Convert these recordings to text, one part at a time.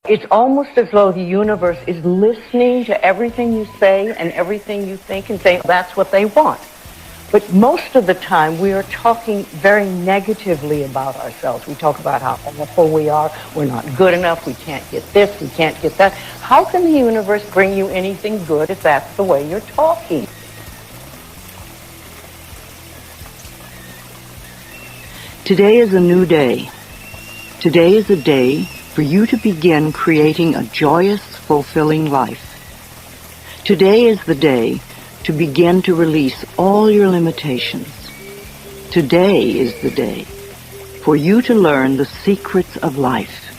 It's almost as though the universe is listening to everything you say and everything you think and saying that's what they want. But most of the time, we are talking very negatively about ourselves. We talk about how awful we are, we're not good enough, we can't get this, we can't get that. How can the universe bring you anything good if that's the way you're talking? Today is a new day. Today is a day for you to begin creating a joyous, fulfilling life. Today is the day to begin to release all your limitations. Today is the day for you to learn the secrets of life.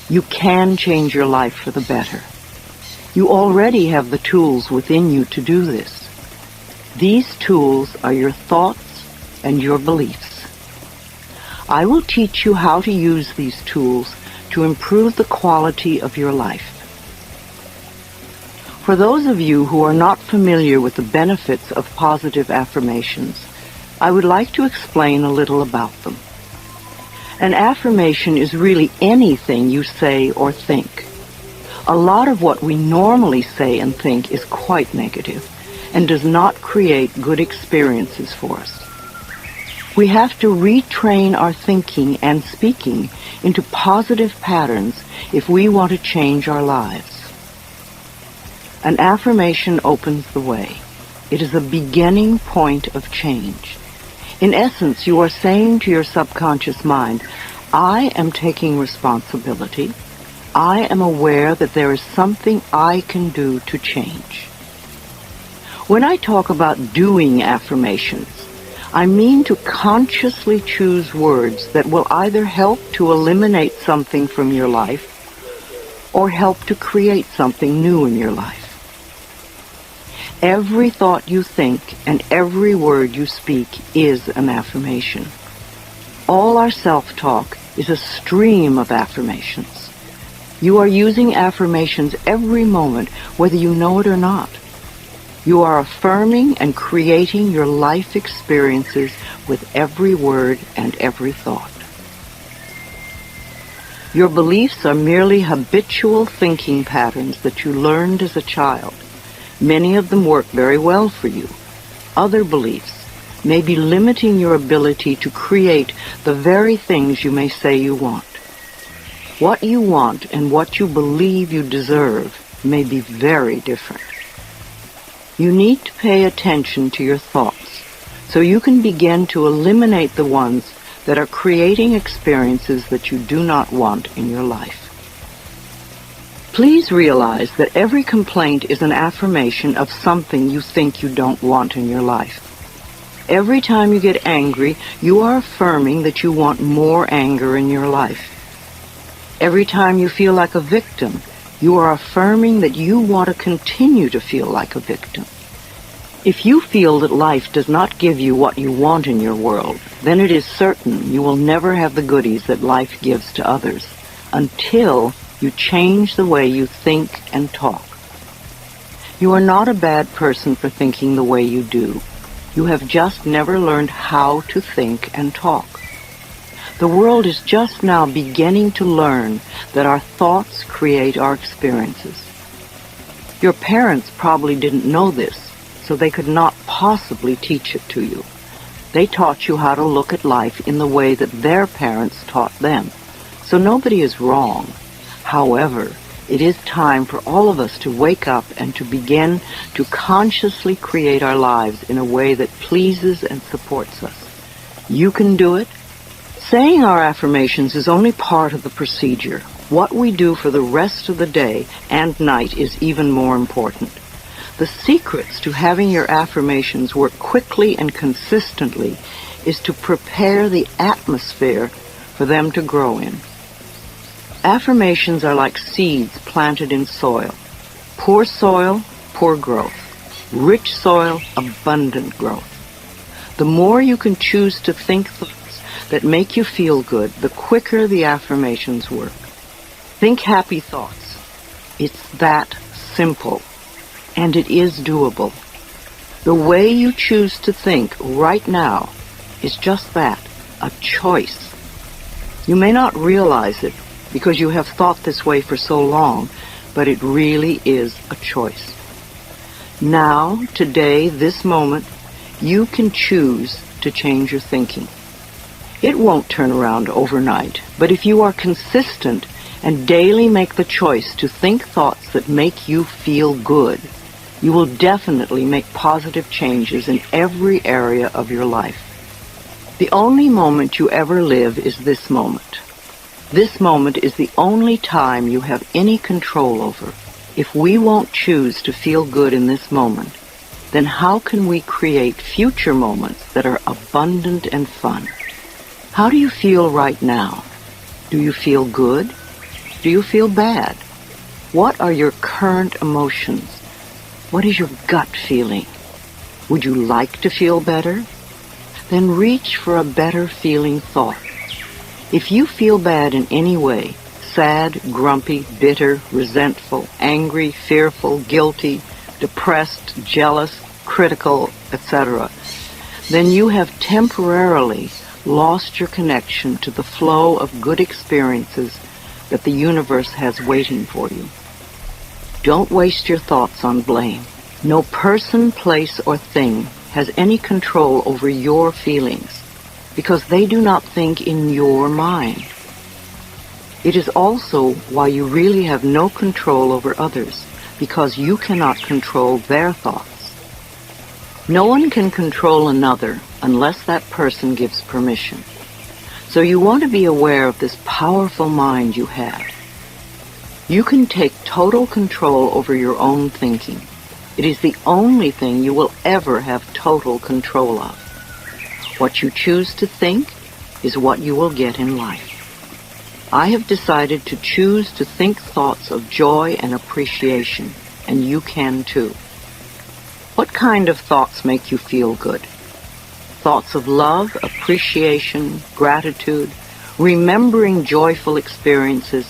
You can change your life for the better. You already have the tools within you to do this. These tools are your thoughts and your beliefs. I will teach you how to use these tools to improve the quality of your life. For those of you who are not familiar with the benefits of positive affirmations, I would like to explain a little about them. An affirmation is really anything you say or think. A lot of what we normally say and think is quite negative and does not create good experiences for us. We have to retrain our thinking and speaking into positive patterns if we want to change our lives. An affirmation opens the way. It is a beginning point of change. In essence, you are saying to your subconscious mind, I am taking responsibility. I am aware that there is something I can do to change. When I talk about doing affirmations, I mean to consciously choose words that will either help to eliminate something from your life or help to create something new in your life. Every thought you think and every word you speak is an affirmation. All our self-talk is a stream of affirmations. You are using affirmations every moment, whether you know it or not. You are affirming and creating your life experiences with every word and every thought. Your beliefs are merely habitual thinking patterns that you learned as a child. Many of them work very well for you. Other beliefs may be limiting your ability to create the very things you may say you want. What you want and what you believe you deserve may be very different. You need to pay attention to your thoughts so you can begin to eliminate the ones that are creating experiences that you do not want in your life. Please realize that every complaint is an affirmation of something you think you don't want in your life. Every time you get angry, you are affirming that you want more anger in your life. Every time you feel like a victim, you are affirming that you want to continue to feel like a victim. If you feel that life does not give you what you want in your world, then it is certain you will never have the goodies that life gives to others until you change the way you think and talk. You are not a bad person for thinking the way you do. You have just never learned how to think and talk. The world is just now beginning to learn that our thoughts create our experiences. Your parents probably didn't know this, so they could not possibly teach it to you. They taught you how to look at life in the way that their parents taught them. So nobody is wrong. However, it is time for all of us to wake up and to begin to consciously create our lives in a way that pleases and supports us. You can do it. Saying our affirmations is only part of the procedure. What we do for the rest of the day and night is even more important. The secrets to having your affirmations work quickly and consistently is to prepare the atmosphere for them to grow in. Affirmations are like seeds planted in soil. Poor soil, poor growth. Rich soil, abundant growth. The more you can choose to think thoughts that make you feel good, the quicker the affirmations work. Think happy thoughts. It's that simple, and it is doable. The way you choose to think right now is just that, a choice. You may not realize it, because you have thought this way for so long, but it really is a choice. Now, today, this moment, you can choose to change your thinking. It won't turn around overnight, but if you are consistent and daily make the choice to think thoughts that make you feel good, you will definitely make positive changes in every area of your life. The only moment you ever live is this moment. This moment is the only time you have any control over. If we won't choose to feel good in this moment, then how can we create future moments that are abundant and fun? How do you feel right now? Do you feel good? Do you feel bad? What are your current emotions? What is your gut feeling? Would you like to feel better? Then reach for a better feeling thought. If you feel bad in any way, sad, grumpy, bitter, resentful, angry, fearful, guilty, depressed, jealous, critical, etc., then you have temporarily lost your connection to the flow of good experiences that the universe has waiting for you. Don't waste your thoughts on blame. No person, place, or thing has any control over your feelings because they do not think in your mind. It is also why you really have no control over others, because you cannot control their thoughts. No one can control another unless that person gives permission. So you want to be aware of this powerful mind you have. You can take total control over your own thinking. It is the only thing you will ever have total control of. What you choose to think is what you will get in life. I have decided to choose to think thoughts of joy and appreciation, and you can too. What kind of thoughts make you feel good? Thoughts of love, appreciation, gratitude, remembering joyful experiences,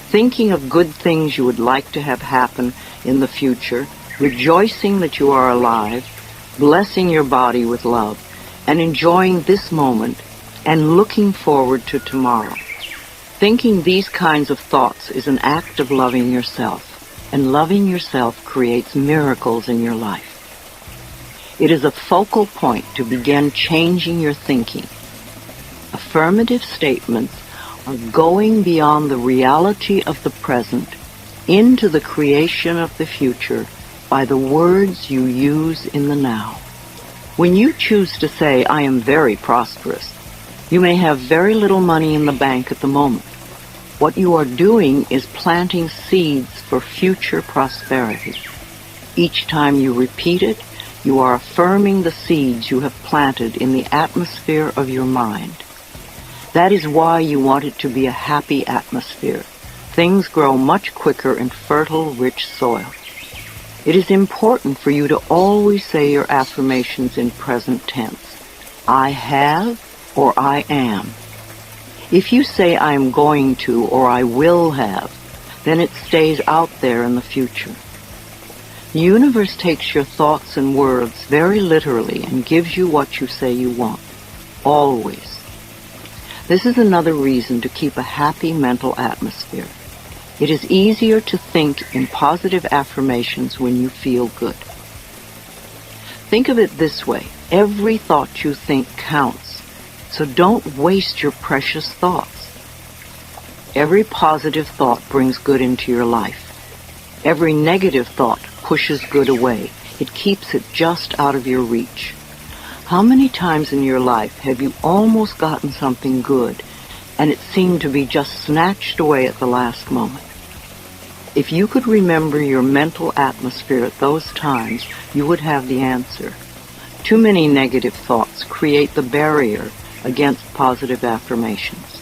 thinking of good things you would like to have happen in the future, rejoicing that you are alive, blessing your body with love, and enjoying this moment and looking forward to tomorrow. Thinking these kinds of thoughts is an act of loving yourself, and loving yourself creates miracles in your life. It is a focal point to begin changing your thinking. Affirmative statements are going beyond the reality of the present into the creation of the future by the words you use in the now. When you choose to say, "I am very prosperous," you may have very little money in the bank at the moment. What you are doing is planting seeds for future prosperity. Each time you repeat it, you are affirming the seeds you have planted in the atmosphere of your mind. That is why you want it to be a happy atmosphere. Things grow much quicker in fertile, rich soil. It is important for you to always say your affirmations in present tense. I have or I am. If you say I am going to or I will have, then it stays out there in the future. The universe takes your thoughts and words very literally and gives you what you say you want. Always. This is another reason to keep a happy mental atmosphere. It is easier to think in positive affirmations when you feel good. Think of it this way. Every thought you think counts, so don't waste your precious thoughts. Every positive thought brings good into your life. Every negative thought pushes good away. It keeps it just out of your reach. How many times in your life have you almost gotten something good and it seemed to be just snatched away at the last moment? If you could remember your mental atmosphere at those times, you would have the answer. Too many negative thoughts create the barrier against positive affirmations.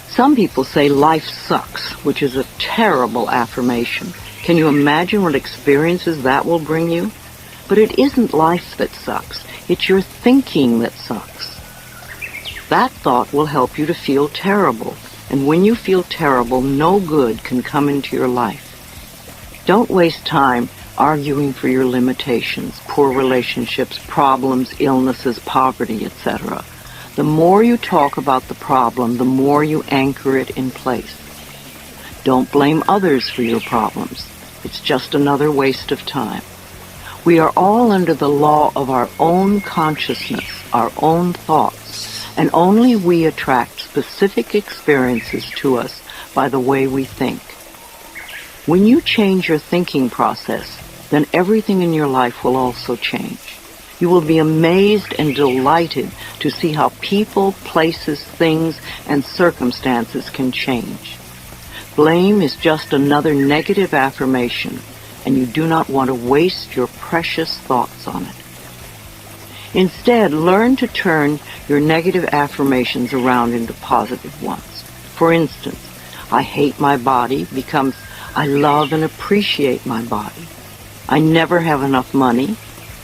Some people say life sucks, which is a terrible affirmation. Can you imagine what experiences that will bring you? But it isn't life that sucks. It's your thinking that sucks. That thought will help you to feel terrible. And when you feel terrible, no good can come into your life. Don't waste time arguing for your limitations, poor relationships, problems, illnesses, poverty, etc. The more you talk about the problem, the more you anchor it in place. Don't blame others for your problems. It's just another waste of time. We are all under the law of our own consciousness, our own thoughts, and only we attract specific experiences to us by the way we think. When you change your thinking process, then everything in your life will also change. You will be amazed and delighted to see how people, places, things, and circumstances can change. Blame is just another negative affirmation, and you do not want to waste your precious thoughts on it. Instead, learn to turn your negative affirmations around into positive ones. For instance, I hate my body becomes I love and appreciate my body. I never have enough money,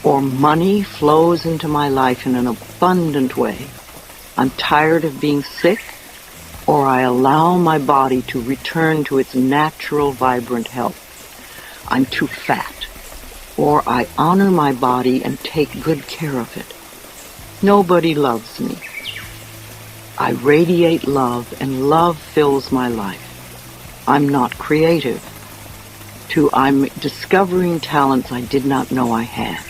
or money flows into my life in an abundant way. I'm tired of being sick, or I allow my body to return to its natural, vibrant health. I'm too fat, or I honor my body and take good care of it. Nobody loves me. I radiate love, and love fills my life. I'm not creative. I'm discovering talents I did not know I had.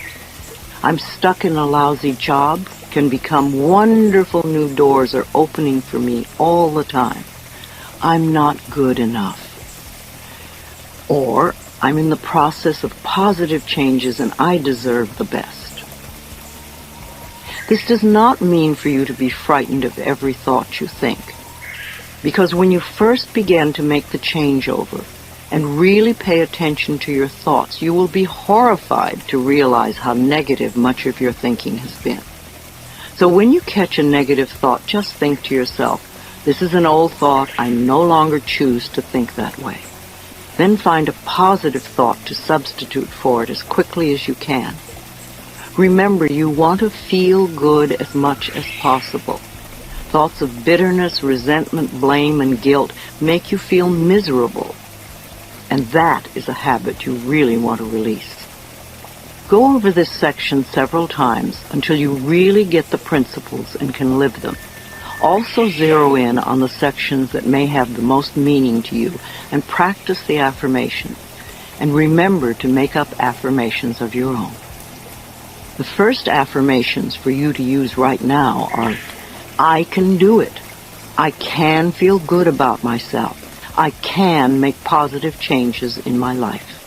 I'm stuck in a lousy job, can become wonderful new doors are opening for me all the time. I'm not good enough. Or I'm in the process of positive changes and I deserve the best. This does not mean for you to be frightened of every thought you think, because when you first begin to make the changeover and really pay attention to your thoughts, you will be horrified to realize how negative much of your thinking has been. So when you catch a negative thought, just think to yourself, this is an old thought, I no longer choose to think that way. Then find a positive thought to substitute for it as quickly as you can. Remember, you want to feel good as much as possible. Thoughts of bitterness, resentment, blame, and guilt make you feel miserable. And that is a habit you really want to release. Go over this section several times until you really get the principles and can live them. Also zero in on the sections that may have the most meaning to you and practice the affirmations. And remember to make up affirmations of your own. The first affirmations for you to use right now are, I can do it. I can feel good about myself. I can make positive changes in my life.